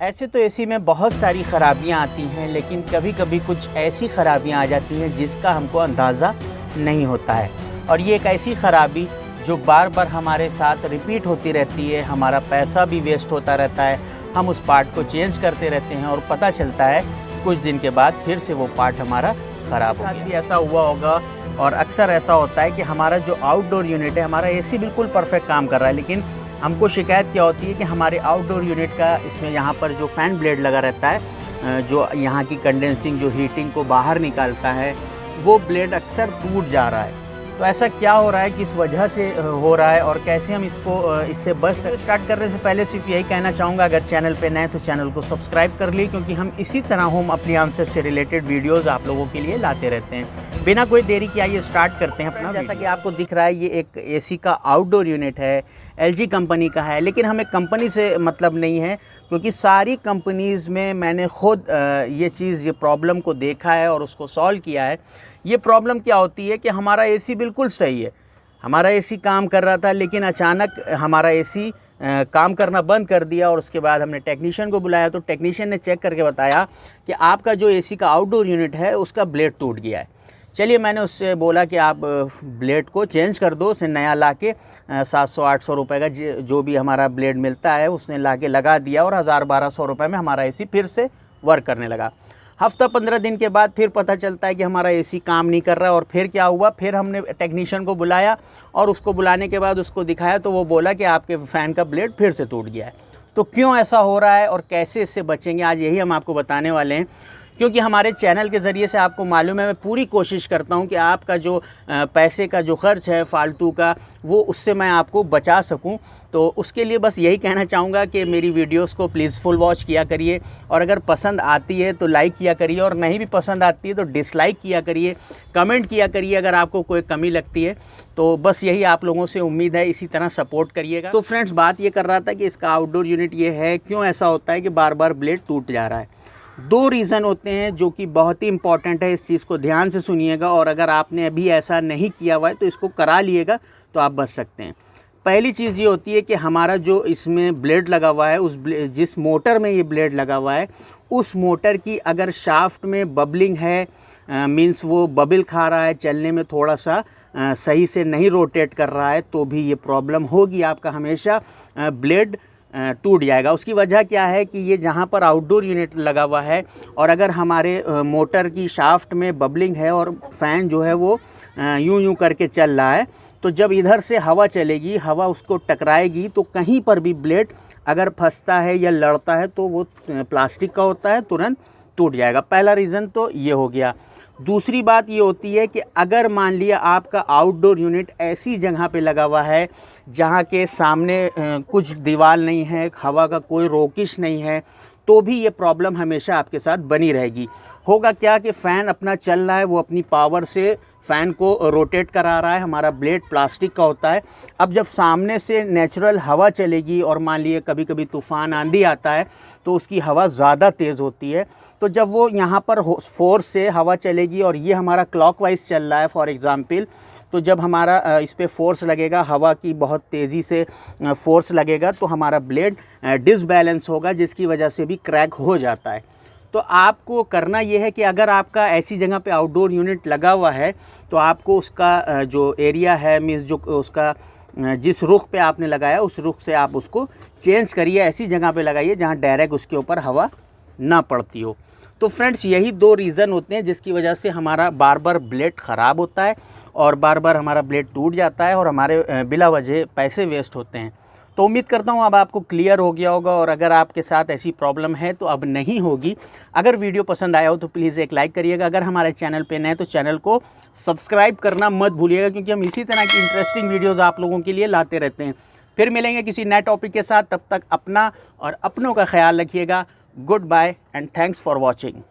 ऐसे तो एसी में बहुत सारी ख़राबियाँ आती हैं, लेकिन कभी कभी कुछ ऐसी ख़राबियाँ आ जाती हैं जिसका हमको अंदाज़ा नहीं होता है। और ये एक ऐसी ख़राबी जो बार बार हमारे साथ रिपीट होती रहती है, हमारा पैसा भी वेस्ट होता रहता है, हम उस पार्ट को चेंज करते रहते हैं और पता चलता है कुछ दिन के बाद फिर से वो पार्ट हमारा ख़राब हो गया। भी ऐसा हुआ होगा और अक्सर ऐसा होता है कि हमारा जो आउटडोर यूनिट है, हमारा एसी बिल्कुल परफेक्ट काम कर रहा है, लेकिन हमको शिकायत क्या होती है कि हमारे आउटडोर यूनिट का इसमें यहाँ पर जो फ़ैन ब्लेड लगा रहता है, जो यहाँ की कंडेंसिंग जो हीटिंग को बाहर निकालता है, वो ब्लेड अक्सर टूट जा रहा है। तो ऐसा क्या हो रहा है, किस वजह से हो रहा है और कैसे हम इससे बच सकते हैं। स्टार्ट करने से पहले सिर्फ यही कहना चाहूँगा, अगर चैनल पे नए तो चैनल को सब्सक्राइब कर ली, क्योंकि हम इसी तरह होम अप्लायंसेस से रिलेटेड वीडियोस आप लोगों के लिए लाते रहते हैं। बिना कोई देरी के आइए स्टार्ट करते हैं अपना। जैसा कि आपको दिख रहा है, ये एक एसी का आउटडोर यूनिट है, LG कंपनी का है, लेकिन हमें कंपनी से मतलब नहीं है, क्योंकि सारी कंपनीज़ में मैंने खुद ये प्रॉब्लम को देखा है और उसको सॉल्व किया है। ये प्रॉब्लम क्या होती है कि हमारा एसी बिल्कुल सही है, हमारा एसी काम कर रहा था, लेकिन अचानक हमारा एसी काम करना बंद कर दिया और उसके बाद हमने टेक्नीशियन को बुलाया, तो टेक्नीशियन ने चेक करके बताया कि आपका जो एसी का आउटडोर यूनिट है उसका ब्लेड टूट गया है। चलिए, मैंने उससे बोला कि आप ब्लेड को चेंज कर दो, उसे नया ला के 700-800 रुपये का जो भी हमारा ब्लेड मिलता है उसने ला के लगा दिया और 1000-1200 रुपये में हमारा एसी फिर से वर्क करने लगा। हफ्ता 15 दिन के बाद फिर पता चलता है कि हमारा एसी काम नहीं कर रहा है। और फिर क्या हुआ, फिर हमने टेक्नीशियन को बुलाया और उसको बुलाने के बाद उसको दिखाया, तो वो बोला कि आपके फ़ैन का ब्लेड फिर से टूट गया है। तो क्यों ऐसा हो रहा है और कैसे इससे बचेंगे, आज यही हम आपको बताने वाले हैं। क्योंकि हमारे चैनल के ज़रिए से आपको मालूम है, मैं पूरी कोशिश करता हूं कि आपका जो पैसे का जो खर्च है फालतू का, वो उससे मैं आपको बचा सकूं। तो उसके लिए बस यही कहना चाहूँगा कि मेरी वीडियोस को प्लीज़ फुल वॉच किया करिए, और अगर पसंद आती है तो लाइक किया करिए, और नहीं भी पसंद आती है तो डिसलाइक किया करिए, कमेंट किया करिए अगर आपको कोई कमी लगती है। तो बस यही आप लोगों से उम्मीद है, इसी तरह सपोर्ट करिएगा। तो फ्रेंड्स, बात ये कर रहा था कि इसका आउटडोर यूनिट ये है, क्यों ऐसा होता है कि बार बार ब्लेड टूट जा रहा है। 2 रीज़न होते हैं जो कि बहुत ही इंपॉर्टेंट है, इस चीज़ को ध्यान से सुनिएगा, और अगर आपने अभी ऐसा नहीं किया हुआ है तो इसको करा लिएगा तो आप बच सकते हैं। पहली चीज़ ये होती है कि हमारा जो इसमें ब्लेड लगा हुआ है, जिस मोटर में ये ब्लेड लगा हुआ है, उस मोटर की अगर शाफ्ट में बबलिंग है, मीन्स वो बबल खा रहा है, चलने में थोड़ा सा सही से नहीं रोटेट कर रहा है, तो भी ये प्रॉब्लम होगी, आपका हमेशा ब्लेड टूट जाएगा। उसकी वजह क्या है कि ये जहाँ पर आउटडोर यूनिट लगा हुआ है, और अगर हमारे मोटर की शाफ्ट में बबलिंग है और फ़ैन जो है वो यूं करके चल रहा है, तो जब इधर से हवा चलेगी, हवा उसको टकराएगी, तो कहीं पर भी ब्लेड अगर फंसता है या लड़ता है तो वो प्लास्टिक का होता है, तुरंत टूट जाएगा। पहला रीज़न तो ये हो गया। दूसरी बात ये होती है कि अगर मान लिया आपका आउटडोर यूनिट ऐसी जगह पे लगा हुआ है जहाँ के सामने कुछ दीवार नहीं है, हवा का कोई रोकिश नहीं है, तो भी ये प्रॉब्लम हमेशा आपके साथ बनी रहेगी। होगा क्या कि फ़ैन अपना चल रहा है, वो अपनी पावर से फ़ैन को रोटेट करा रहा है, हमारा ब्लेड प्लास्टिक का होता है। अब जब सामने से नेचुरल हवा चलेगी, और मान लिए कभी कभी तूफ़ान आंधी आता है तो उसकी हवा ज़्यादा तेज़ होती है, तो जब वो यहाँ पर फोर्स से हवा चलेगी और ये हमारा क्लॉकवाइज चल रहा है फॉर एग्ज़ाम्पल, तो जब हमारा इस पर फोर्स लगेगा, हवा की बहुत तेज़ी से फोर्स लगेगा, तो हमारा ब्लेड डिसबैलेंस होगा, जिसकी वजह से भी क्रैक हो जाता है। तो आपको करना ये है कि अगर आपका ऐसी जगह पे आउटडोर यूनिट लगा हुआ है, तो आपको उसका जो एरिया है, मीन्स जो उसका जिस रुख पे आपने लगाया, उस रुख से आप उसको चेंज करिए, ऐसी जगह पे लगाइए जहाँ डायरेक्ट उसके ऊपर हवा ना पड़ती हो। तो फ्रेंड्स, यही 2 रीज़न होते हैं जिसकी वजह से हमारा बार बार ब्लेड ख़राब होता है और बार बार हमारा ब्लेड टूट जाता है और हमारे बिला वजह पैसे वेस्ट होते हैं। तो उम्मीद करता हूँ अब आपको क्लियर हो गया होगा, और अगर आपके साथ ऐसी प्रॉब्लम है तो अब नहीं होगी। अगर वीडियो पसंद आया हो तो प्लीज़ एक लाइक करिएगा, अगर हमारे चैनल पे नए तो चैनल को सब्सक्राइब करना मत भूलिएगा, क्योंकि हम इसी तरह की इंटरेस्टिंग वीडियोज़ आप लोगों के लिए लाते रहते हैं। फिर मिलेंगे किसी नए टॉपिक के साथ, तब तक अपना और अपनों का ख्याल रखिएगा। Good bye and thanks for watching.